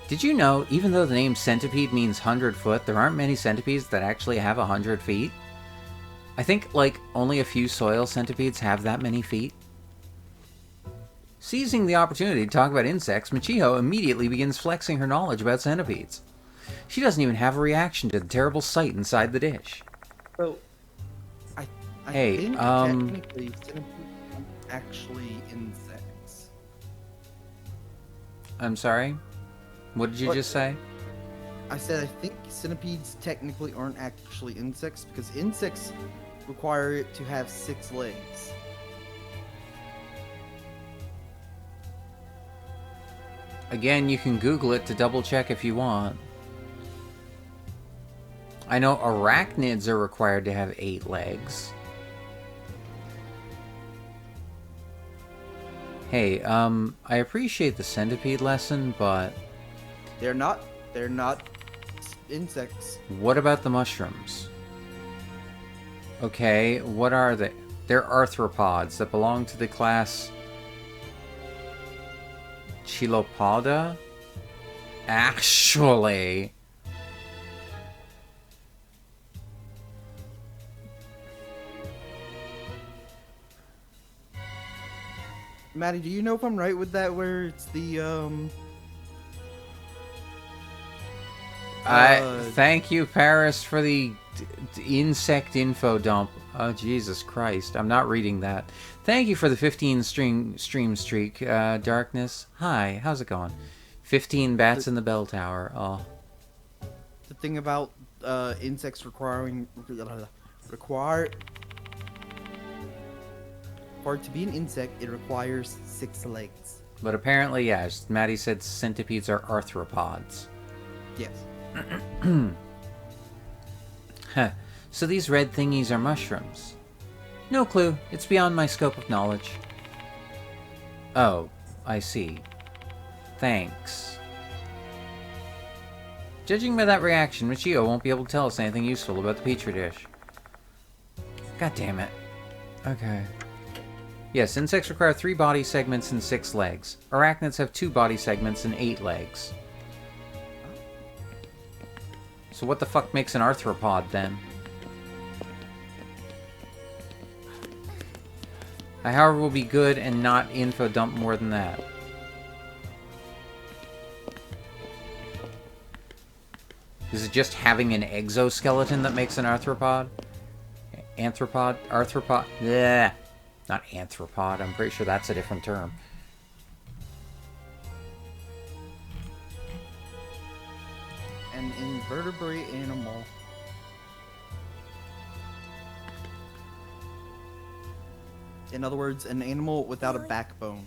Did you know, even though the name centipede means 100 foot, there aren't many centipedes that actually have 100 feet? I think, like, only a few soil centipedes have that many feet. Seizing the opportunity to talk about insects, Michiho immediately begins flexing her knowledge about centipedes. She doesn't even have a reaction to the terrible sight inside the dish. So, I, I Hey, think technically centipedes aren't actually insects. I'm sorry? What did you What? just say? I said I think centipedes technically aren't actually insects because insects require it to have 6 legs. Again, you can Google it to double check if you want. I know arachnids are required to have 8 legs. Hey, I appreciate the centipede lesson, but They're not insects. what about the mushrooms? Okay, what are they? They're arthropods that belong to the class Chilopoda? Actually, Maddie, do you know if I'm right with that? Where it's the I thank you, Paris, for the insect info dump. Oh, Jesus Christ. I'm not reading that. Thank you for the 15 stream streak, Darkness. Hi, how's it going? 15 bats in the bell tower. Oh. the thing about insects require for it to be an insect, it requires 6 legs. But apparently, yes, Maddie said centipedes are arthropods. Yes. Huh. So these red thingies are mushrooms. No clue. It's beyond my scope of knowledge. Oh, I see. Thanks. Judging by that reaction, Michio won't be able to tell us anything useful about the petri dish. God damn it. Okay. Yes, insects require 3 body segments and 6 legs. Arachnids have 2 body segments and 8 legs. So what the fuck makes an arthropod, then? I, however, will be good and not info dump more than that. Is it just having an exoskeleton that makes an arthropod? Arthropod? Yeah, not anthropod. I'm pretty sure that's a different term. An invertebrate animal. In other words, an animal without a backbone.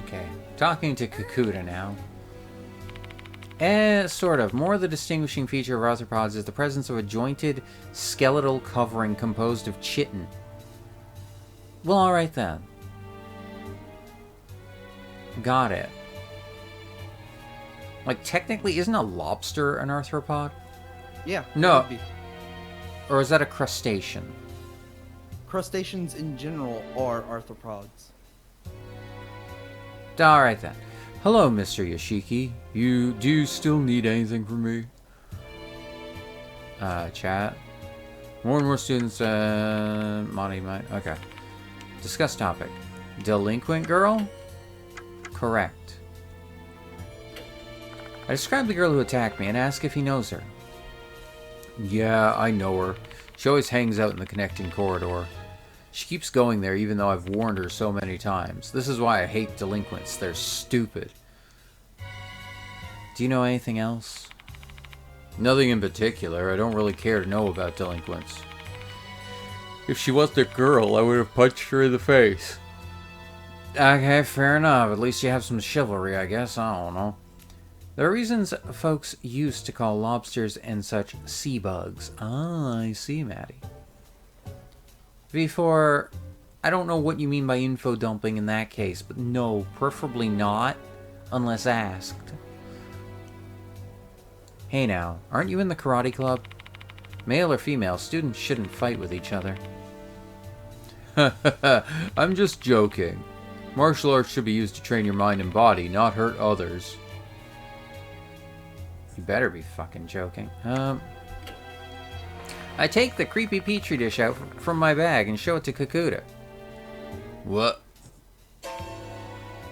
Okay, talking to Kakuta now. Sort of. More the distinguishing feature of arthropods is the presence of a jointed skeletal covering composed of chitin. Well, alright then. Got it. Like, technically, isn't a lobster an arthropod? Yeah. No. It would be. Or is that a crustacean? Crustaceans in general are arthropods. Alright then. Hello, Mr. Yoshiki. Do you still need anything from me? Chat. More and more students, Monty might. Okay. Discuss topic. Delinquent girl? Correct. I described the girl who attacked me and asked if he knows her. Yeah, I know her. She always hangs out in the connecting corridor. She keeps going there even though I've warned her so many times. This is why I hate delinquents. They're stupid. Do you know anything else? Nothing in particular. I don't really care to know about delinquents. If she wasn't a girl, I would have punched her in the face. Okay, fair enough. At least you have some chivalry, I guess. I don't know. There are reasons folks used to call lobsters and such sea bugs. Ah, I see, Maddie. Before, I don't know what you mean by info dumping in that case, but no, preferably not, unless asked. Hey now, aren't you in the karate club? Male or female, students shouldn't fight with each other. I'm just joking. Martial arts should be used to train your mind and body, not hurt others. You better be fucking joking. I take the creepy petri dish out from my bag and show it to Kakuta. What?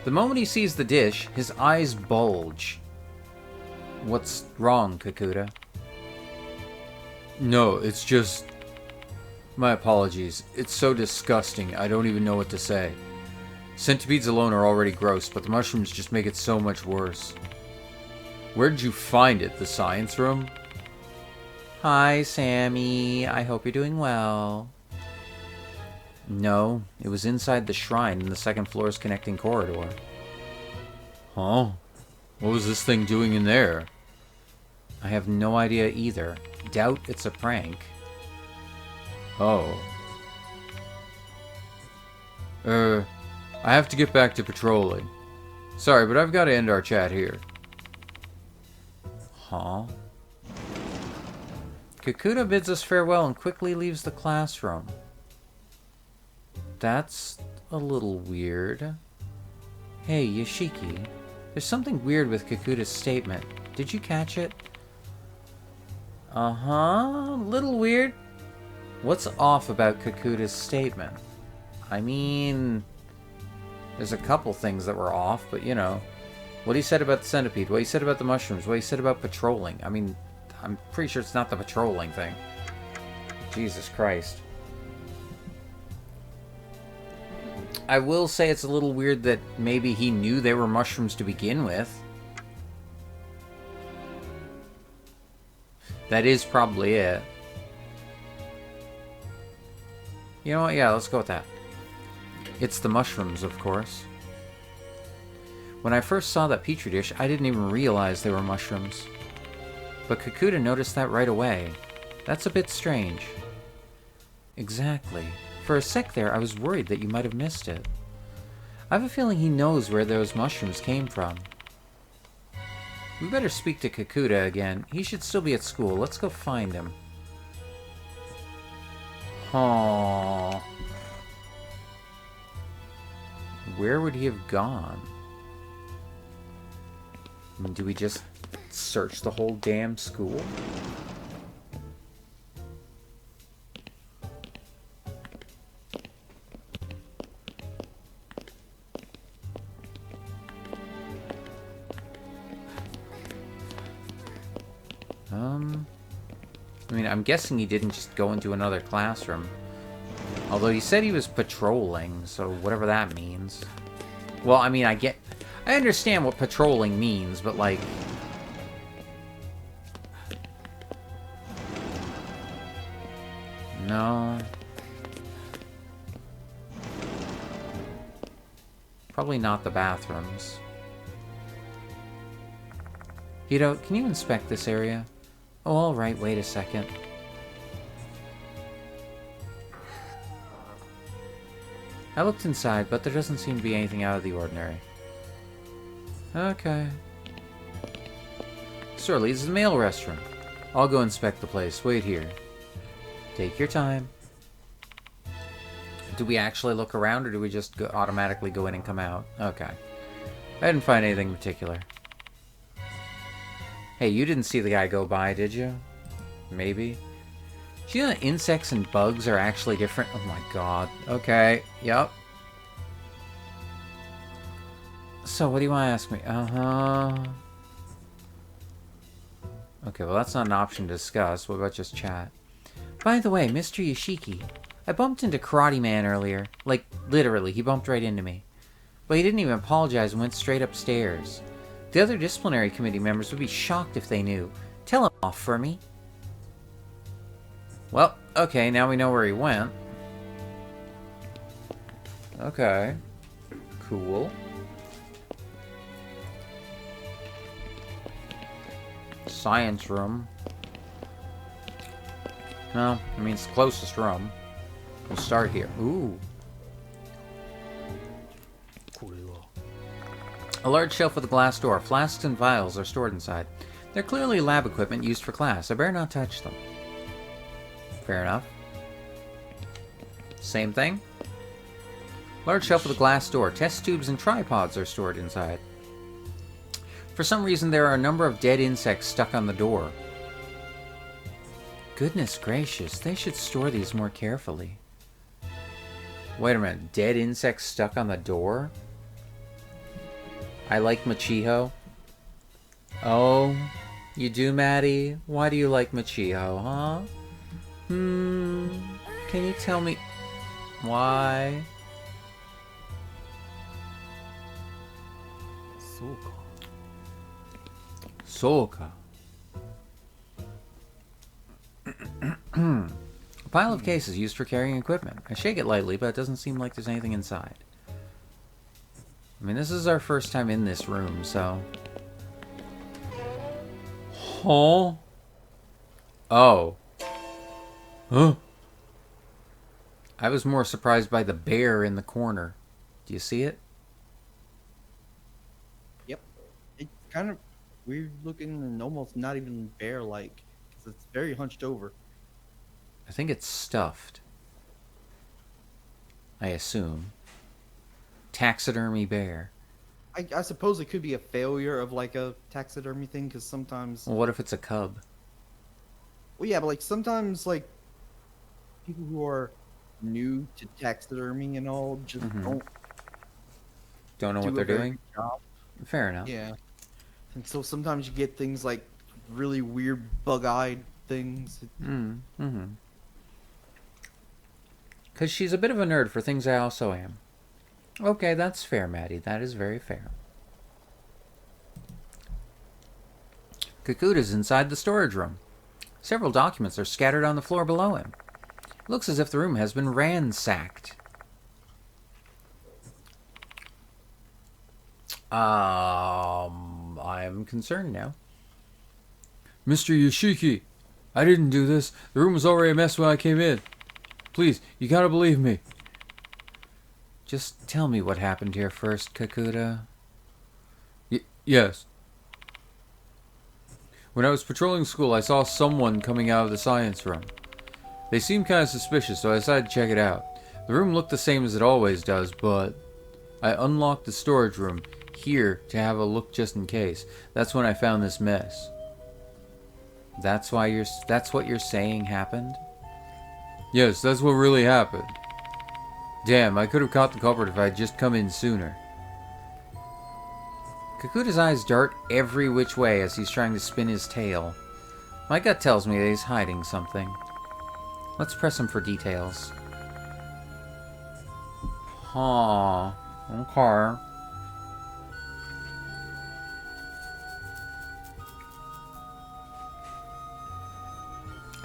The moment he sees the dish, his eyes bulge. What's wrong, Kakuta? No, it's just... My apologies. It's so disgusting, I don't even know what to say. Centipedes alone are already gross, but the mushrooms just make it so much worse. Where did you find it? The science room? Hi, Sammy. I hope you're doing well. No, it was inside the shrine in the second floor's connecting corridor. Huh? What was this thing doing in there? I have no idea either. Doubt it's a prank. Oh. I have to get back to patrolling. Sorry, but I've got to end our chat here. Huh? Kakuta bids us farewell and quickly leaves the classroom. That's a little weird. Hey, Yoshiki. There's something weird with Kakuta's statement. Did you catch it? Uh-huh. Little weird. What's off about Kakuta's statement? I mean... There's a couple things that were off, but you know. What he said about the centipede, what he said about the mushrooms, what he said about patrolling. I mean, I'm pretty sure it's not the patrolling thing. Jesus Christ. I will say it's a little weird that maybe he knew they were mushrooms to begin with. That is probably it. You know what? Yeah, let's go with that. It's the mushrooms, of course. When I first saw that petri dish, I didn't even realize they were mushrooms. But Kakuta noticed that right away. That's a bit strange. Exactly. For a sec there, I was worried that you might have missed it. I have a feeling he knows where those mushrooms came from. We better speak to Kakuta again. He should still be at school. Let's go find him. Aww. Where would he have gone? I mean, do we just search the whole damn school? I mean, I'm guessing he didn't just go into another classroom. Although he said he was patrolling, so whatever that means. Well, I mean, I understand what patrolling means, but like... No. Probably not the bathrooms. Hito, can you inspect this area? Oh, alright, wait a second. I looked inside, but there doesn't seem to be anything out of the ordinary. Okay. This door leads to the male restroom. I'll go inspect the place. Wait here. Take your time. Do we actually look around, or do we just automatically go in and come out? Okay. I didn't find anything particular. Hey, you didn't see the guy go by, did you? Maybe. Do you know that insects and bugs are actually different? Oh my god. Okay. Yep. So, what do you want to ask me? Uh-huh. Okay, well that's not an option to discuss. What about just chat? By the way, Mr. Yoshiki, I bumped into Karate Man earlier. Like, literally, he bumped right into me. But he didn't even apologize and went straight upstairs. The other disciplinary committee members would be shocked if they knew. Tell him off for me. Well, okay, now we know where he went. Okay. Cool. Science room. No, I mean, it's the closest room. We'll start here. Ooh. A large shelf with a glass door. Flasks and vials are stored inside. They're clearly lab equipment used for class. I better not touch them. Fair enough. Same thing. Large shelf with a glass door. Test tubes and tripods are stored inside. For some reason, there are a number of dead insects stuck on the door. Goodness gracious, they should store these more carefully. Wait a minute, dead insects stuck on the door? I like Machiho. Oh, you do, Maddie? Why do you like Machiho, huh? Can you tell me why? Soka. A pile of cases used for carrying equipment. I shake it lightly, but it doesn't seem like there's anything inside. I mean, this is our first time in this room, so... Huh? Oh. Huh? I was more surprised by the bear in the corner. Do you see it? Yep. It's kind of weird looking and almost not even bear-like. Because it's very hunched over. I think it's stuffed. I assume. Taxidermy bear. I suppose it could be a failure of like a taxidermy thing, because sometimes... Well, what if it's a cub? Well, yeah, but like sometimes like people who are new to taxidermy and all just don't know do what a they're very doing? good job. Fair enough. Yeah. And so sometimes you get things like really weird bug-eyed things. Because she's a bit of a nerd for things I also am. Okay, that's fair, Maddie. That is very fair. Kakuta's inside the storage room. Several documents are scattered on the floor below him. It looks as if the room has been ransacked. I'm concerned now. Mr. Yoshiki, I didn't do this. The room was already a mess when I came in. Please, you gotta believe me. Just tell me what happened here first, Kakuta. Yes. When I was patrolling school, I saw someone coming out of the science room. They seemed kind of suspicious, so I decided to check it out. The room looked the same as it always does, but I unlocked the storage room here to have a look just in case. That's when I found this mess. That's what you're saying happened? Yes, that's what really happened. Damn, I could have caught the culprit if I had just come in sooner. Kakuta's eyes dart every which way as he's trying to spin his tail. My gut tells me that he's hiding something. Let's press him for details. Huh. Okay.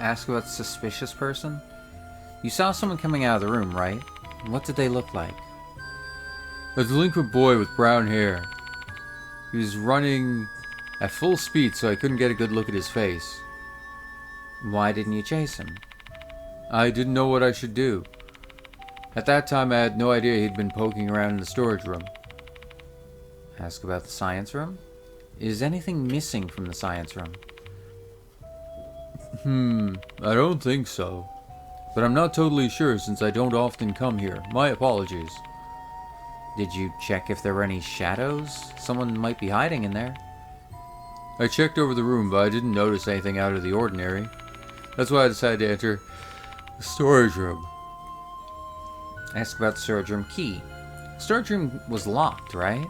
Ask about the suspicious person? You saw someone coming out of the room, right? What did they look like? A delinquent boy with brown hair. He was running at full speed, so I couldn't get a good look at his face. Why didn't you chase him? I didn't know what I should do. At that time, I had no idea he'd been poking around in the storage room. Ask about the science room? Is anything missing from the science room? I don't think so. But I'm not totally sure since I don't often come here. My apologies. Did you check if there were any shadows? Someone might be hiding in there. I checked over the room, but I didn't notice anything out of the ordinary. That's why I decided to enter the storage room. Ask about the storage room key. Storage room was locked, right?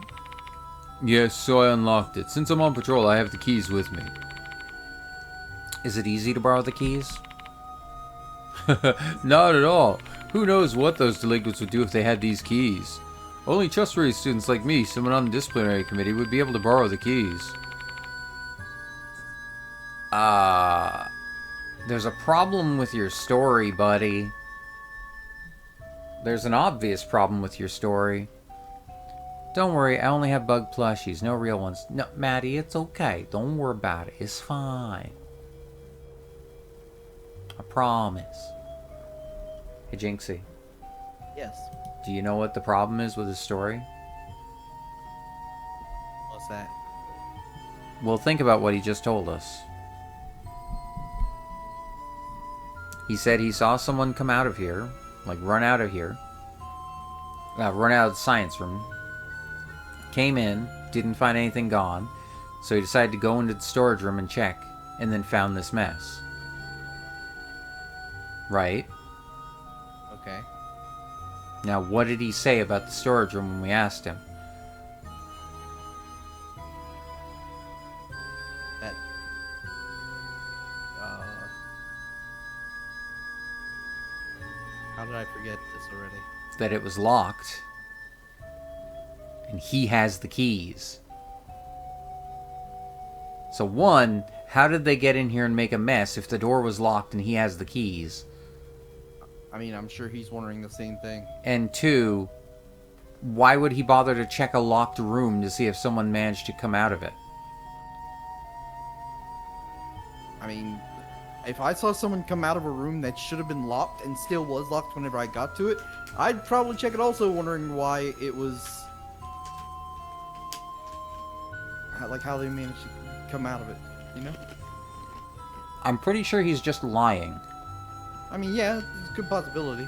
Yes, so I unlocked it. Since I'm on patrol, I have the keys with me. Is it easy to borrow the keys? Not at all. Who knows what those delinquents would do if they had these keys. Only trustworthy students like me, someone on the disciplinary committee, would be able to borrow the keys. There's a problem with your story, buddy. There's an obvious problem with your story. Don't worry, I only have bug plushies, no real ones. No, Maddie, it's okay. Don't worry about it. It's fine. I promise. Hey, Jinxy. Yes. Do you know what the problem is with his story? What's that? Well, think about what he just told us. He said he saw someone come out of here, like run out of here, run out of the science room, came in, didn't find anything gone, so he decided to go into the storage room and check, and then found this mess. Right? Okay. Now, what did he say about the storage room when we asked him? That. How did I forget this already? That it was locked, and he has the keys. So one, how did they get in here and make a mess if the door was locked and he has the keys? I mean, I'm sure he's wondering the same thing. And two, why would he bother to check a locked room to see if someone managed to come out of it? I mean, if I saw someone come out of a room that should have been locked and still was locked whenever I got to it, I'd probably check it also, wondering why it was... like, how they managed to come out of it, you know? I'm pretty sure he's just lying. I mean, yeah, it's a good possibility.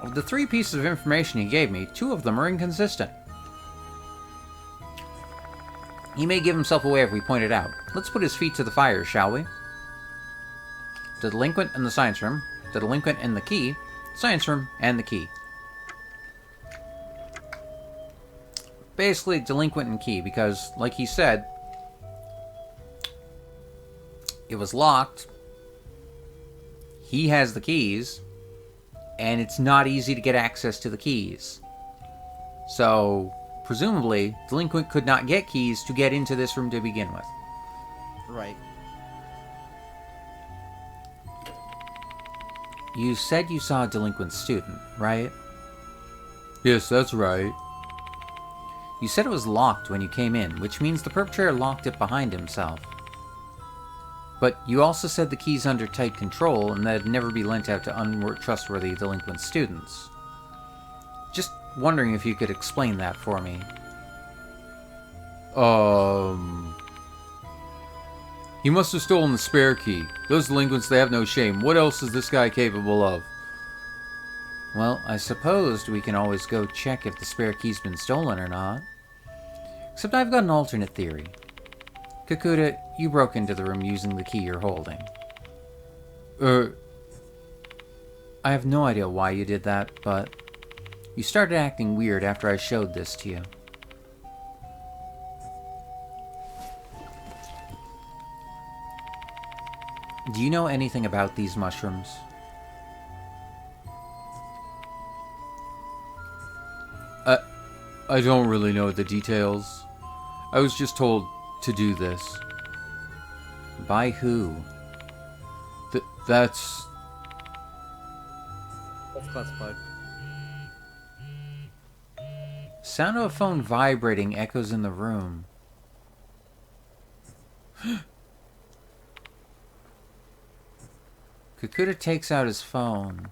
Of the 3 pieces of information he gave me, 2 of them are inconsistent. He may give himself away if we point it out. Let's put his feet to the fire, shall we? The delinquent in the science room, the delinquent in the key, science room, and the key. Basically, delinquent and key, because, like he said, it was locked, he has the keys, and it's not easy to get access to the keys. So, presumably, delinquent could not get keys to get into this room to begin with. Right. You said you saw a delinquent student, right? Yes, that's right. You said it was locked when you came in, which means the perpetrator locked it behind himself. But you also said the key's under tight control and that it'd never be lent out to untrustworthy delinquent students. Just wondering if you could explain that for me. He must have stolen the spare key. Those delinquents, they have no shame. What else is this guy capable of? Well, I supposed we can always go check if the spare key's been stolen or not. Except I've got an alternate theory. Kakuta, you broke into the room using the key you're holding. I have no idea why you did that, but you started acting weird after I showed this to you. Do you know anything about these mushrooms? I don't really know the details. I was just told to do this. By who? That's classified. Sound of a phone vibrating echoes in the room. Kakuta takes out his phone.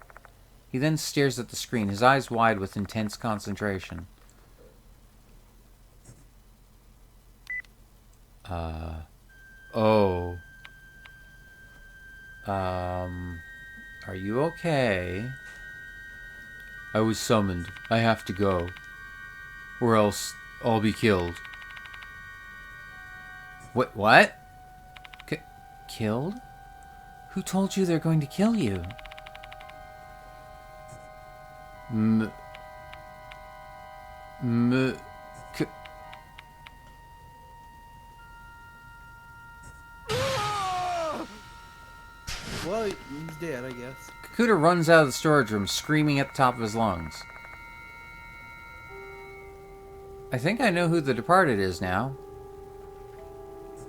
He then stares at the screen, his eyes wide with intense concentration. Oh. Are you okay? I was summoned. I have to go. Or else I'll be killed. What? Killed? Who told you they're going to kill you? Well, he's dead, I guess. Kakuta runs out of the storage room, screaming at the top of his lungs. I think I know who the departed is now.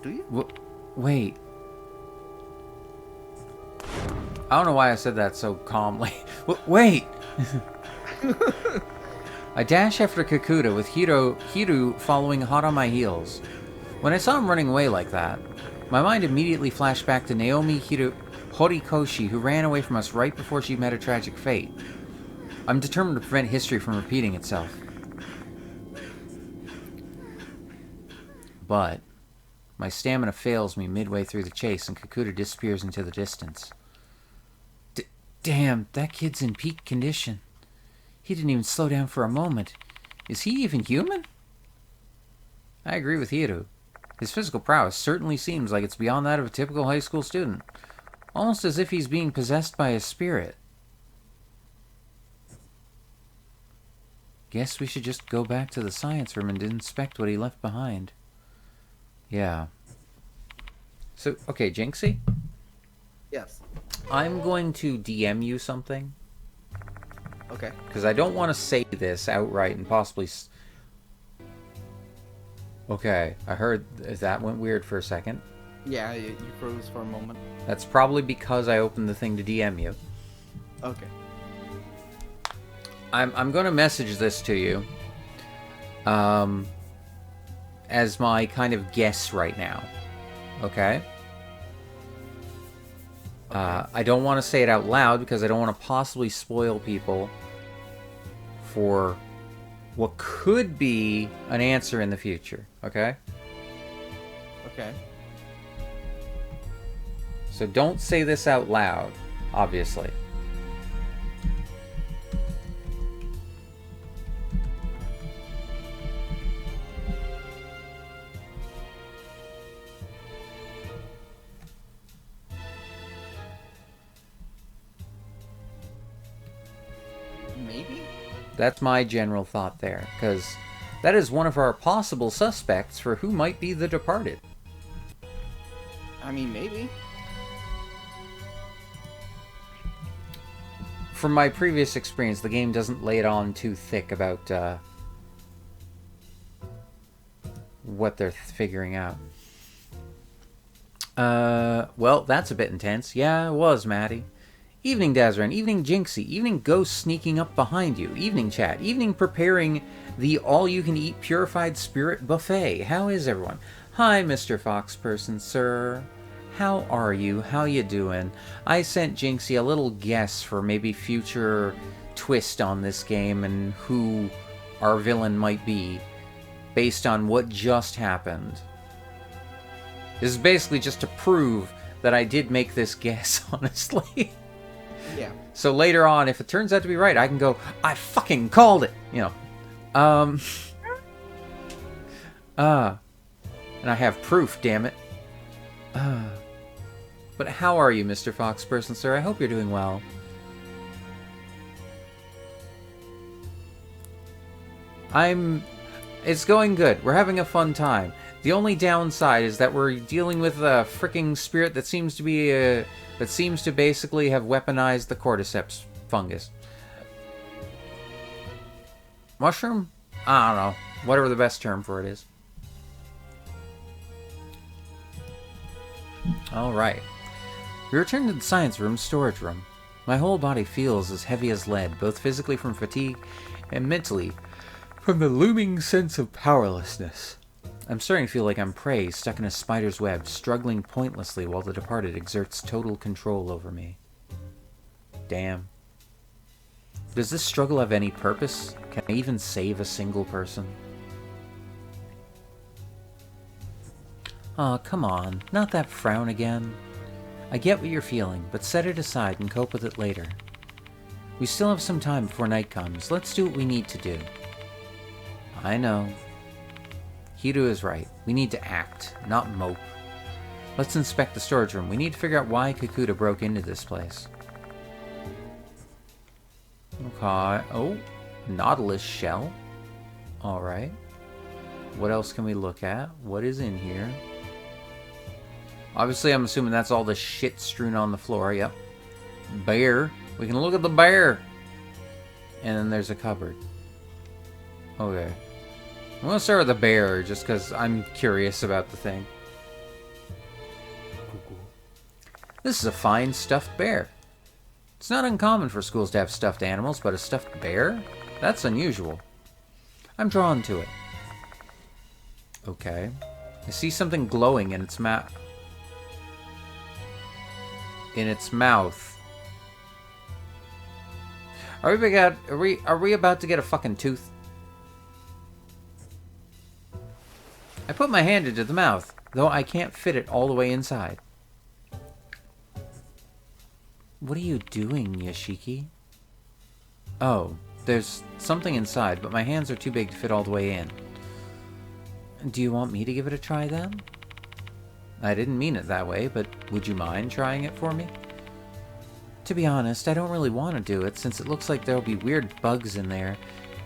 Do you? Wait. I don't know why I said that so calmly. Wait! I dash after Kakuta with Hiru following hot on my heels. When I saw him running away like that, my mind immediately flashed back to Naomi Horikoshi, who ran away from us right before she met a tragic fate. I'm determined to prevent history from repeating itself. But My stamina fails me midway through the chase, and Kakuta disappears into the distance. Damn, that kid's in peak condition. He didn't even slow down for a moment. Is he even human? I agree with Hiru. His physical prowess certainly seems like it's beyond that of a typical high school student. Almost as if he's being possessed by a spirit. Guess we should just go back to the science room and inspect what he left behind. Yeah. So, okay, Jinxy? Yes. I'm going to DM you something. Okay. Because I don't want to say this outright and possibly... Okay, I heard that went weird for a second. Yeah, you froze for a moment. That's probably because I opened the thing to DM you. Okay. I'm going to message this to you. As my kind of guess right now. Okay? I don't want to say it out loud because I don't want to possibly spoil people for what could be an answer in the future. Okay? Okay. So don't say this out loud, obviously. Maybe? That's my general thought there, because that is one of our possible suspects for who might be the departed. I mean, maybe. From my previous experience, the game doesn't lay it on too thick about what they're figuring out. Well, that's a bit intense. Yeah, it was, Maddie. Evening, Dazran. Evening, Jinxy. Evening, Ghost sneaking up behind you. Evening, chat. Evening, preparing the all-you-can-eat purified spirit buffet. How is everyone? Hi, Mr. Fox Person, sir. How are you? How you doing? I sent Jinxy a little guess for maybe future twist on this game and who our villain might be based on what just happened. This is basically just to prove that I did make this guess, honestly. Yeah. So later on, if it turns out to be right, I can go, I fucking called it! You know. And I have proof, damn it. But how are you, Mr. Fox Person, sir? I hope you're doing well. It's going good. We're having a fun time. The only downside is that we're dealing with a freaking spirit that seems to be that seems to basically have weaponized the cordyceps fungus. Mushroom? I don't know. Whatever the best term for it is. Alright. We return to the science room storage room. My whole body feels as heavy as lead, both physically from fatigue and mentally from the looming sense of powerlessness. I'm starting to feel like I'm prey stuck in a spider's web, struggling pointlessly while the departed exerts total control over me. Damn. Does this struggle have any purpose? Can I even save a single person? Aw, come on. Not that frown again. I get what you're feeling, but set it aside and cope with it later. We still have some time before night comes. Let's do what we need to do. I know. Hiru is right. We need to act, not mope. Let's inspect the storage room. We need to figure out why Kakuta broke into this place. Okay. Oh, Nautilus shell. Alright. What else can we look at? What is in here? Obviously, I'm assuming that's all the shit strewn on the floor. Yep. Bear. We can look at the bear. And then there's a cupboard. Okay. I'm going to start with the bear, just because I'm curious about the thing. This is a fine stuffed bear. It's not uncommon for schools to have stuffed animals, but a stuffed bear? That's unusual. I'm drawn to it. Okay. I see something glowing in its mouth. Are we about to get a fucking tooth? I put my hand into the mouth. though I can't fit it all the way inside. What are you doing, Yashiki? Oh, there's something inside, but my hands are too big to fit all the way in. Do you want me to give it a try then? I didn't mean it that way, but would you mind trying it for me? To be honest, I don't really want to do it, since it looks like there'll be weird bugs in there,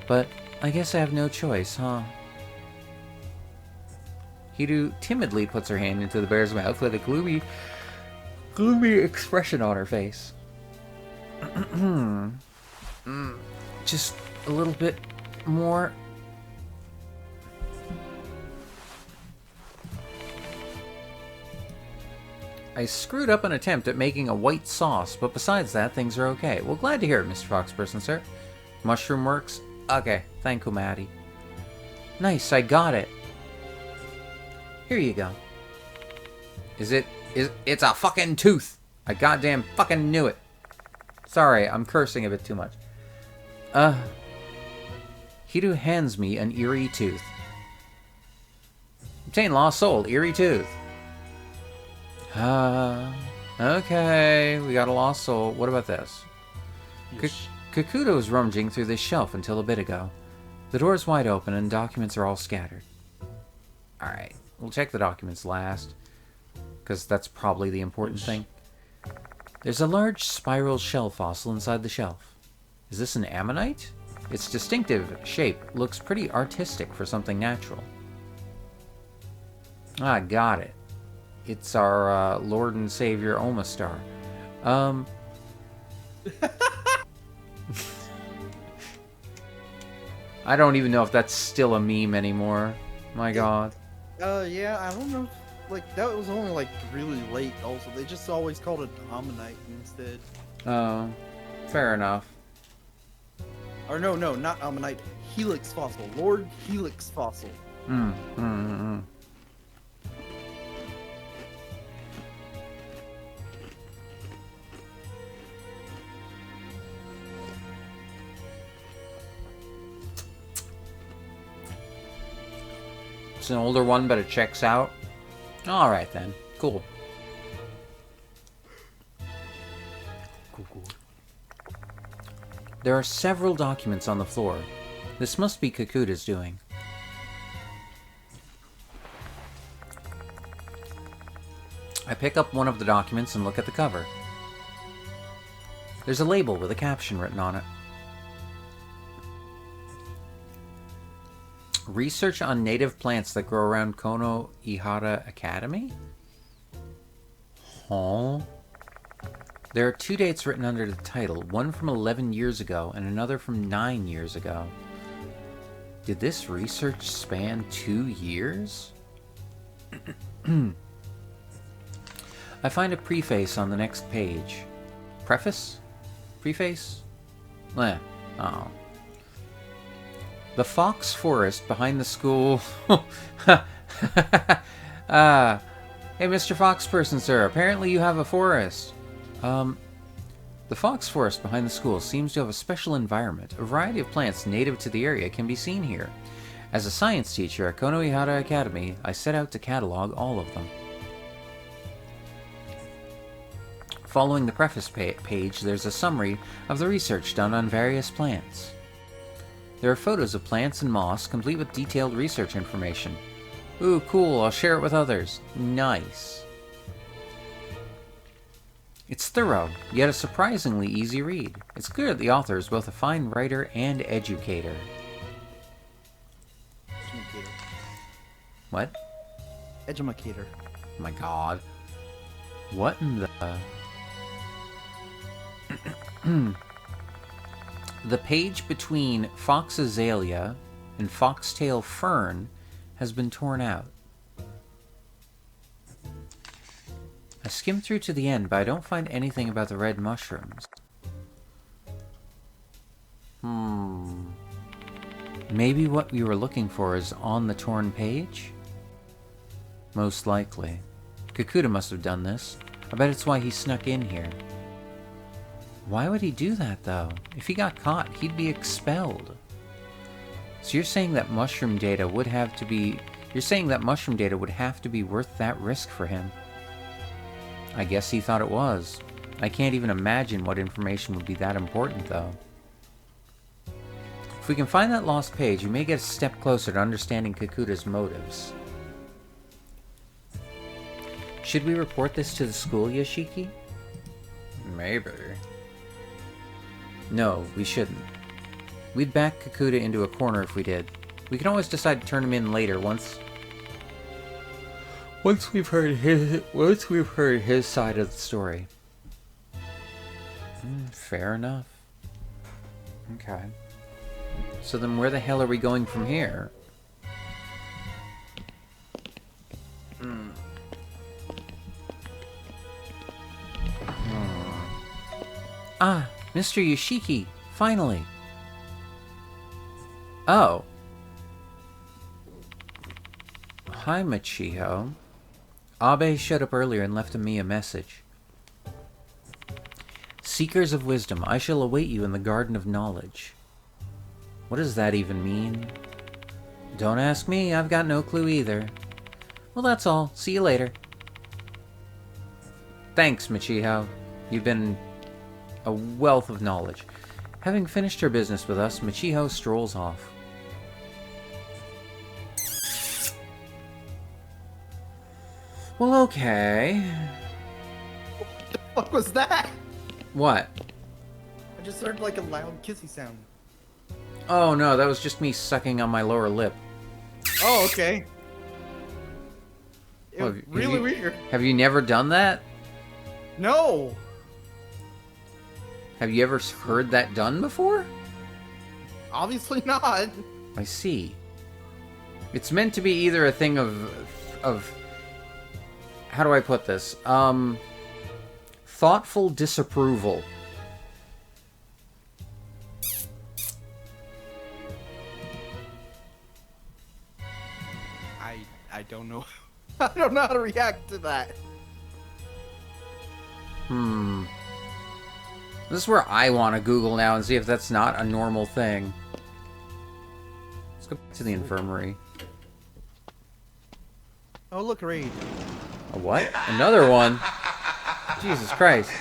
but I guess I have no choice, huh? Hiru timidly puts her hand into the bear's mouth with a gloomy expression on her face. Just a little bit more. I screwed up an attempt at making a white sauce, but besides that, things are okay. Well, glad to hear it, Mr. Foxperson, sir. Mushroom works? Okay, thank you, Maddie. Nice, I got it. Here you go. It's a fucking tooth! I goddamn fucking knew it. Sorry, I'm cursing a bit too much. Hiru hands me an eerie tooth. Obtain lost soul, eerie tooth. Okay, we got a lost soul. What about this? Kakuto was rummaging through this shelf until a bit ago. The door's wide open and documents are all scattered. Alright, we'll check the documents last, because that's probably the important thing. There's a large spiral shell fossil inside the shelf. Is this an ammonite? Its distinctive shape looks pretty artistic for something natural. Ah, got it. It's our Lord and Savior Omastar. I don't even know if that's still a meme anymore. My god. Yeah, I don't know. Like, that was only, like, really late also. They just always called it ammonite instead. Oh, fair enough. Or no, not ammonite. Helix fossil. Lord Helix fossil. It's an older one, but it checks out. Alright then. Cool. Cool. There are several documents on the floor. This must be Kakuta's doing. I pick up one of the documents and look at the cover. There's a label with a caption written on it. Research on native plants that grow around Kono Ihara Academy? Huh? There are 2 dates written under the title, one from 11 years ago and another from 9 years ago. Did this research span 2 years? I find a preface on the next page. Preface? Preface? Oh. The fox forest behind the school... Hey, Mr. Foxperson, sir. Apparently you have a forest. The fox forest behind the school seems to have a special environment. A variety of plants native to the area can be seen here. As a science teacher at Kono Ihara Academy, I set out to catalog all of them. Following the preface page, there's a summary of the research done on various plants. There are photos of plants and moss, complete with detailed research information. Ooh, cool, I'll share it with others. Nice. It's thorough, yet a surprisingly easy read. It's clear that the author is both a fine writer and educator. Edumacator. What? Edumacator. Oh my god. What in the... The page between Fox Azalea and Foxtail Fern has been torn out. I skimmed through to the end, but I don't find anything about the red mushrooms. Maybe what we were looking for is on the torn page? Most likely. Kakuta must have done this. I bet it's why he snuck in here. Why would he do that, though? If he got caught, he'd be expelled. So you're saying that mushroom data would have to be You're saying that mushroom data would have to be worth that risk for him. I guess he thought it was. I can't even imagine what information would be that important, though. If we can find that lost page, we may get a step closer to understanding Kakuta's motives. Should we report this to the school, Yoshiki? Maybe. No, we shouldn't. We'd back Kakuta into a corner if we did. We can always decide to turn him in later once we've heard his side of the story. Fair enough. Okay. So then where the hell are we going from here? Ah, Mr. Yoshiki, finally. Oh. Hi, Michiho. Abe showed up earlier and left me a message. Seekers of wisdom, I shall await you in the Garden of Knowledge. What does that even mean? Don't ask me, I've got no clue either. Well, that's all. See you later. Thanks, Michiho. You've been a wealth of knowledge. Having finished her business with us, Michiho strolls off. Well, okay. What the fuck was that? What? I just heard like a loud kissy sound. Oh no, that was just me sucking on my lower lip. Oh, okay. It Well, was really weird. Have you never done that? No! Have you ever heard that done before? Obviously not. I see. It's meant to be either a thing of how do I put this? Thoughtful disapproval. I don't know. I don't know how to react to that. This is where I want to Google now and see if that's not a normal thing. Let's go back to the infirmary. Oh, look, Raid. A what? Another one? Jesus Christ.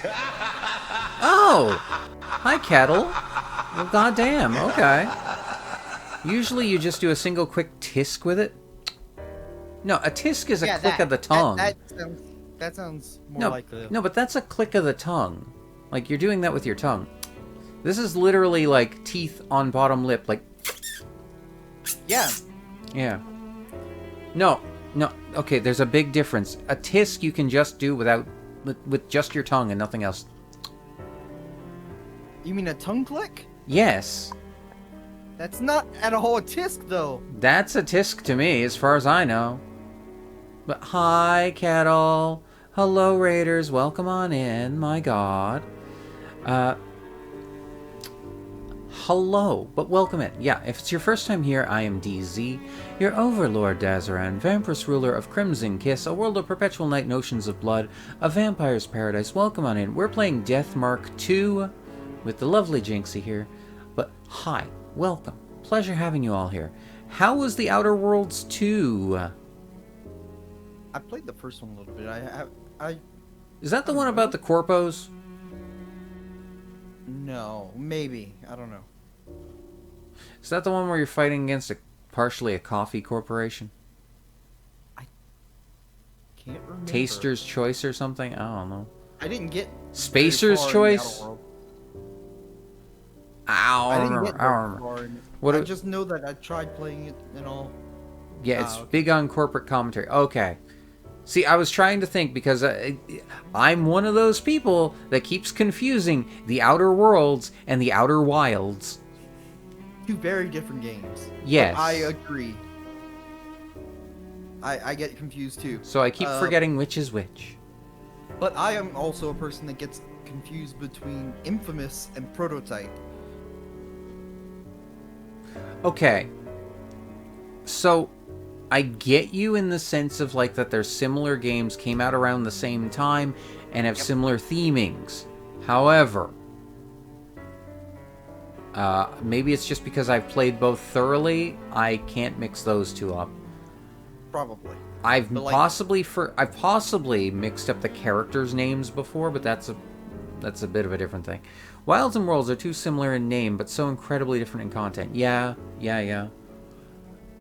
Oh! Hi, Kettle. Well, goddamn, okay. Usually you just do a single quick tisk with it. No, a tisk is a click of the tongue. That sounds more like the... No, but that's a click of the tongue. Like, you're doing that with your tongue. This is literally like teeth on bottom lip, like... Yeah. Yeah. No, okay, there's a big difference. A tisk you can just do with just your tongue and nothing else. You mean a tongue click? Yes. That's not at all a tisk, though. That's a tisk to me, as far as I know. But hi, Kettle. Hello, Raiders. Welcome on in. My God. Hello, but welcome in. Yeah, if it's your first time here, I am DZ, your Overlord Dazaran, Vampirous ruler of Crimson Kiss, a world of perpetual night, notions of blood, a vampire's paradise. Welcome on in. We're playing Death Mark 2 with the lovely Jinxy here. But hi, welcome. Pleasure having you all here. How was the Outer Worlds 2? I played the first one a little bit. Is that the one about the corpos? No, maybe. I don't know. Is that the one where you're fighting against partially a coffee corporation? I can't remember. Taster's Choice or something? I don't know. I didn't get Spacer's Choice? I don't remember. I just know that I tried playing it and all. Yeah, it's big on corporate commentary. Okay. See, I was trying to think because I'm one of those people that keeps confusing the Outer Worlds and the Outer Wilds. Two very different games. Yes. But I agree. I get confused too. So I keep forgetting which is which. But I am also a person that gets confused between Infamous and Prototype. Okay. So I get you in the sense of like that there's similar games came out around the same time and have similar themings. However, maybe it's just because I've played both thoroughly, I can't mix those two up. probably. I've But, like- possibly mixed up the characters' names before, but that's a bit of a different thing. Wilds and Worlds are too similar in name, but so incredibly different in content. Yeah.